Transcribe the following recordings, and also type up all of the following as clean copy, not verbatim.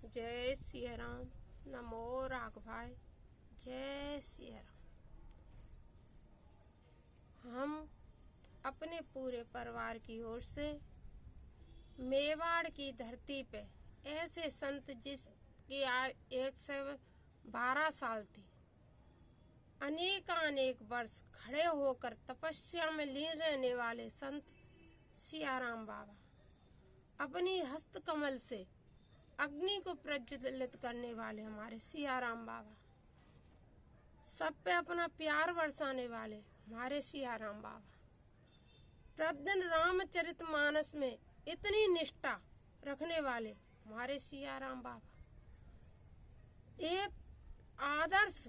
जय सिया राम। नमो राघवाय। जय सिया राम। हम अपने पूरे परिवार की ओर से मेवाड़ की धरती पे ऐसे संत जिसकी आयु 112 साल थी, अनेक वर्ष खड़े होकर तपस्या में लीन रहने वाले संत सियाराम बाबा, अपनी हस्त कमल से अग्नि को प्रज्वलित करने वाले हमारे सियाराम बाबा, सब पे अपना प्यार बरसाने वाले हमारे सियाराम बाबा, प्रतिदिन रामचरितमानस में इतनी निष्ठा रखने वाले हमारे सियाराम बाबा, एक आदर्श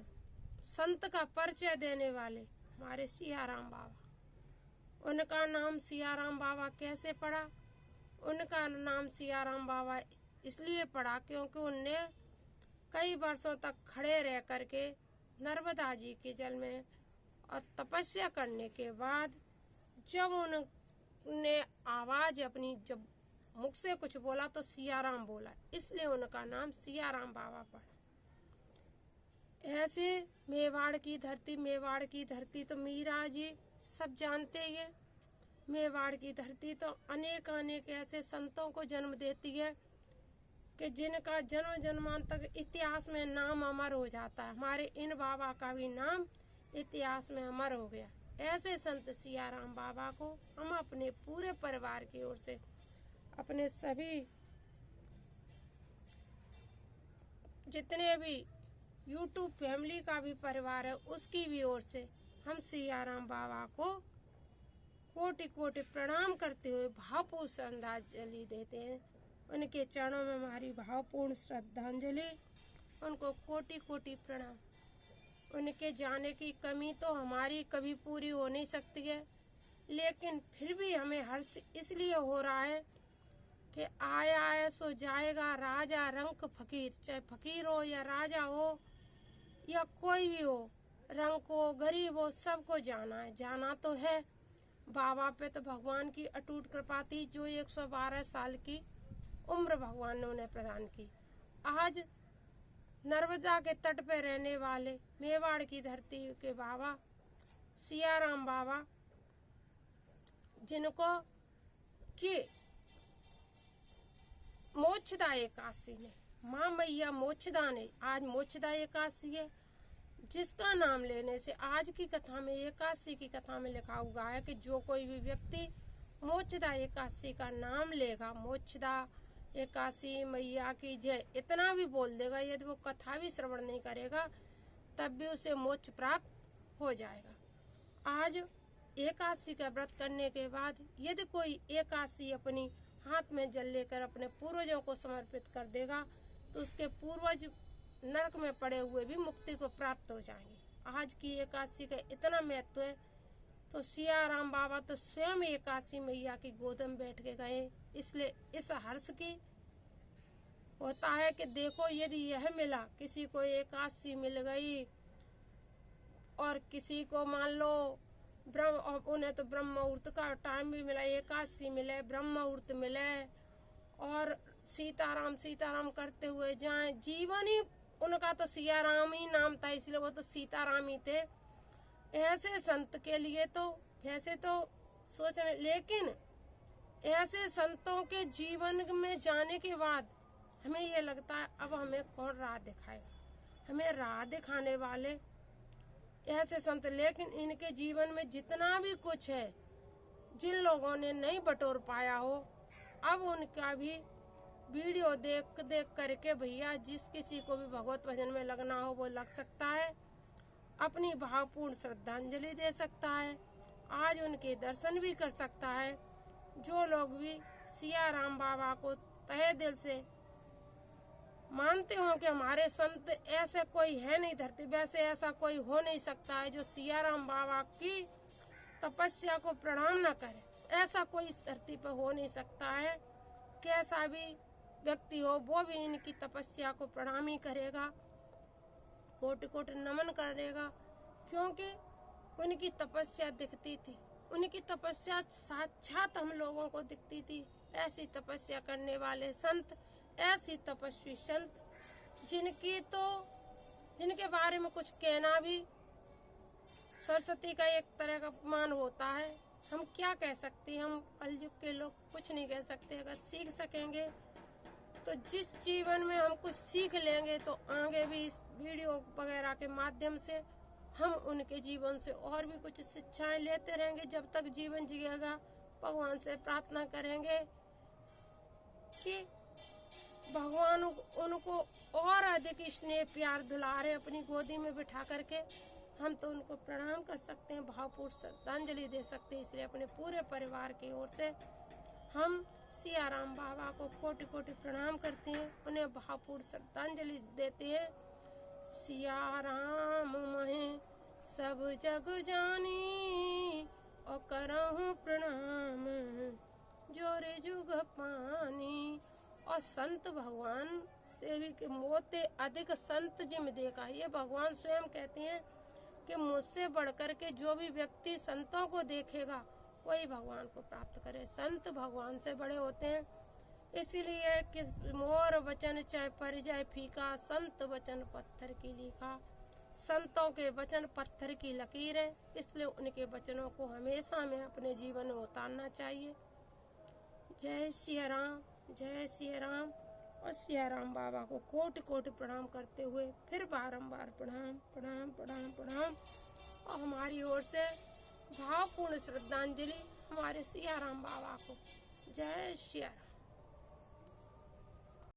संत का परिचय देने वाले हमारे सियाराम बाबा। उनका नाम सियाराम बाबा कैसे पड़ा? उनका नाम सियाराम बाबा इसलिए पड़ा क्योंकि उनने कई वर्षों तक खड़े रह करके नर्मदा जी के जल में और तपस्या करने के बाद जब उन्होंने आवाज अपनी जब मुख से कुछ बोला तो सियाराम बोला, इसलिए उनका नाम सियाराम बाबा पड़ा। ऐसे मेवाड़ की धरती तो मीरा जी सब जानते ही है। मेवाड़ की धरती तो अनेक ऐसे संतों को जन्म देती है कि जिनका जन्म जन्मांतर इतिहास में नाम अमर हो जाता है। हमारे इन बाबा का भी नाम इतिहास में अमर हो गया। ऐसे संत सियाराम बाबा को हम अपने पूरे परिवार की ओर से, अपने सभी जितने भी YouTube फैमिली का भी परिवार है उसकी भी ओर से हम सियाराम बाबा को कोटि कोटि प्रणाम करते हुए भावपूर्ण श्रद्धांजलि देते हैं। उनके चरणों में हमारी भावपूर्ण श्रद्धांजलि, उनको कोटि कोटि प्रणाम। उनके जाने की कमी तो हमारी कभी पूरी हो नहीं सकती है, लेकिन फिर भी हमें हर्ष इसलिए हो रहा है कि आया सो जाएगा राजा रंक फकीर। चाहे फकीर हो या राजा हो या कोई भी हो, रंक हो गरीब हो, सबको जाना है। जाना तो है। बाबा पे तो भगवान की अटूट कृपा थी, जो 112 साल की उम्र भगवान ने उन्हें प्रदान की। आज नर्मदा के तट पे रहने वाले मेवाड़ की धरती के बाबा सियाराम बाबा, जिनको कि मोक्षदा एकादशी ने, माँ मैया मोक्षदा ने, आज मोक्षदा एकादशी है, जिसका नाम लेने से आज की कथा में, एकादशी की कथा में लिखा हुआ है कि जो कोई भी व्यक्ति मोक्षदा एकादशी का नाम लेगा, मोक्षदा एकादशी मैया की जय इतना भी बोल देगा, यदि वो कथा भी श्रवण नहीं करेगा तब भी उसे मोक्ष प्राप्त हो जाएगा। आज एकादशी का व्रत करने के बाद यदि कोई एकादशी अपनी हाथ में जल लेकर अपने पूर्वजों को समर्पित कर देगा तो उसके पूर्वज नरक में पड़े हुए भी मुक्ति को प्राप्त हो जाएंगे। आज की एकादशी का इतना महत्व है, तो सियाराम बाबा तो स्वयं एकादशी मैया की गोद में बैठ के गए। इसलिए इस हर्ष की होता है कि देखो, यदि यह मिला, किसी को एकादशी मिल गई और किसी को मान लो उन्हें तो ब्रह्म मुहूर्त का टाइम भी मिला, एकादशी मिले, ब्रह्म मुहूर्त मिले और सीताराम सीताराम करते हुए जाएं, जीवन ही उनका तो सियाराम ही नाम था, इसलिए वो तो सीताराम ही थे। ऐसे संत के लिए तो वैसे तो सोचने, लेकिन ऐसे संतों के जीवन में जाने के बाद हमें ये लगता है अब हमें कौन राह दिखाएगा। हमें राह दिखाने वाले ऐसे संत, लेकिन इनके जीवन में जितना भी कुछ है, जिन लोगों ने नहीं बटोर पाया हो, अब उनका भी वीडियो देख करके भैया जिस किसी को भी भगवत भजन में लगना हो वो लग सकता है, अपनी भावपूर्ण श्रद्धांजलि दे सकता है, आज उनके दर्शन भी कर सकता है। जो लोग भी सियाराम बाबा को तहे दिल से मानते हो कि हमारे संत ऐसे कोई है नहीं धरती, वैसे ऐसा कोई हो नहीं सकता है जो सियाराम बाबा की तपस्या को प्रणाम न करे, ऐसा कोई इस धरती पर हो नहीं सकता है। कैसा भी व्यक्ति हो वो भी इनकी तपस्या को प्रणाम ही करेगा, कोटि कोटि नमन करेगा, क्योंकि उनकी तपस्या दिखती थी, उनकी तपस्या साक्षात हम लोगों को दिखती थी। ऐसी तपस्या करने वाले संत, ऐसी तपस्वी संत जिनके बारे में कुछ कहना भी सरस्वती का एक तरह का अपमान होता है। हम क्या कह सकते हैं, हम कलयुग के लोग कुछ नहीं कह सकते। अगर सीख सकेंगे तो जिस जीवन में हम कुछ सीख लेंगे तो आगे भी इस वीडियो वगैरह के माध्यम से हम उनके जीवन से और भी कुछ शिक्षाएं लेते रहेंगे। जब तक जीवन जिएगा भगवान से प्रार्थना करेंगे कि भगवान उनको और अधिक स्नेह प्यार दुलारे अपनी गोदी में बिठा करके। हम तो उनको प्रणाम कर सकते हैं, भावपूर्ण श्रद्धांजलि दे सकते हैं। इसलिए अपने पूरे परिवार की ओर से हम सियाराम बाबा को कोटि कोटि प्रणाम करते हैं, उन्हें भावपूर्ण श्रद्धांजलि देते हैं। सियाराम महे सब जग जानी और करहूँ प्रणाम जोरे जुग पानी। और संत भगवान से भी कि मोते अधिक संत जिम देखा। ये भगवान स्वयं कहते हैं कि मुझसे बढ़कर के जो भी व्यक्ति संतों को देखेगा वही भगवान को प्राप्त करे। संत भगवान से बड़े होते हैं। इसीलिए कि मोर वचन चाहे पर जाए फीका, संत वचन पत्थर की लिखा। संतों के वचन पत्थर की लकीर है, इसलिए उनके वचनों को हमेशा हमें अपने जीवन में उतारना चाहिए। जय सिया राम, जय सिया राम। और सियाराम बाबा को कोटि कोटि प्रणाम करते हुए फिर बारंबार प्रणाम प्रणाम प्रणाम प्रणाम। और हमारी ओर से भावपूर्ण श्रद्धांजलि हमारे सियाराम बाबा को। जय सिया राम।